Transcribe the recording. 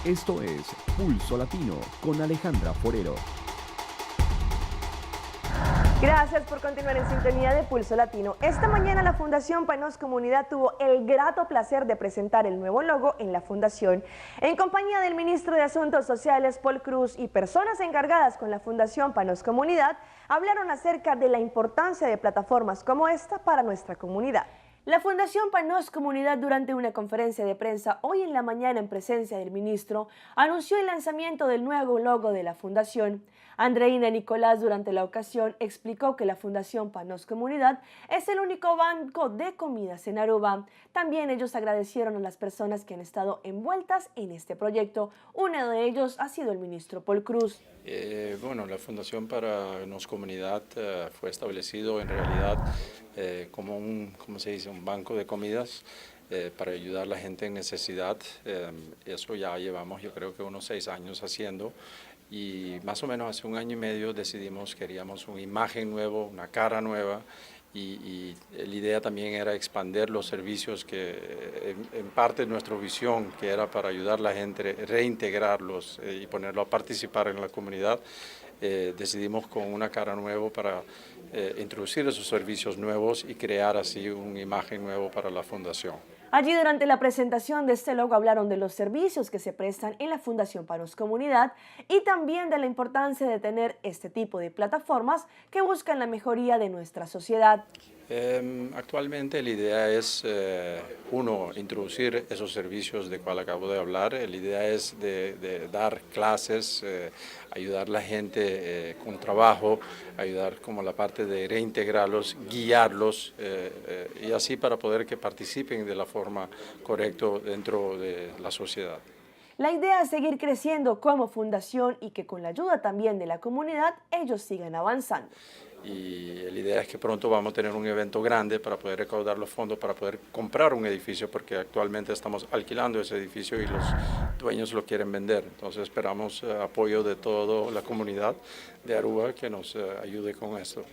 Esto es Pulso Latino con Alejandra Forero. Gracias por continuar en sintonía de Pulso Latino. Esta mañana la Fundación Panos Comunidad tuvo el grato placer de presentar el nuevo logo en la Fundación. En compañía del ministro de Asuntos Sociales, Paul Cruz, y personas encargadas con la Fundación Panos Comunidad, hablaron acerca de la importancia de plataformas como esta para nuestra comunidad. La Fundación Panos Comunidad, durante una conferencia de prensa hoy en la mañana en presencia del ministro, anunció el lanzamiento del nuevo logo de la Fundación. Andreina Nicolás, durante la ocasión, explicó que la Fundación Panos Comunidad es el único banco de comidas en Aruba. También ellos agradecieron a las personas que han estado envueltas en este proyecto. Uno de ellos ha sido el ministro Paul Cruz. Bueno, la Fundación Panos Comunidad fue establecido en realidad como ¿cómo se dice?, un banco de comidas para ayudar a la gente en necesidad. Eso ya llevamos, yo creo que unos 6 años haciendo. Y más o menos hace 1 año y medio decidimos que queríamos una imagen nueva, una cara nueva, y la idea también era expandir los servicios que en parte de nuestra visión, que era para ayudar a la gente, reintegrarlos y ponerlo a participar en la comunidad. Decidimos con una cara nueva para introducir esos servicios nuevos y crear así una imagen nueva para la fundación. Allí, durante la presentación de este logo, hablaron de los servicios que se prestan en la Fundación Panos Comunidad y también de la importancia de tener este tipo de plataformas que buscan la mejoría de nuestra sociedad. Actualmente la idea es, introducir esos servicios de cual acabo de hablar. La idea es de dar clases, ayudar a la gente con trabajo, ayudar como la parte de reintegrarlos, guiarlos y así para poder que participen de la forma correcta dentro de la sociedad. La idea es seguir creciendo como fundación y que con la ayuda también de la comunidad ellos sigan avanzando. Y la idea es que pronto vamos a tener un evento grande para poder recaudar los fondos, para poder comprar un edificio, porque actualmente estamos alquilando ese edificio y los dueños lo quieren vender. Entonces esperamos apoyo de toda la comunidad de Aruba que nos ayude con esto.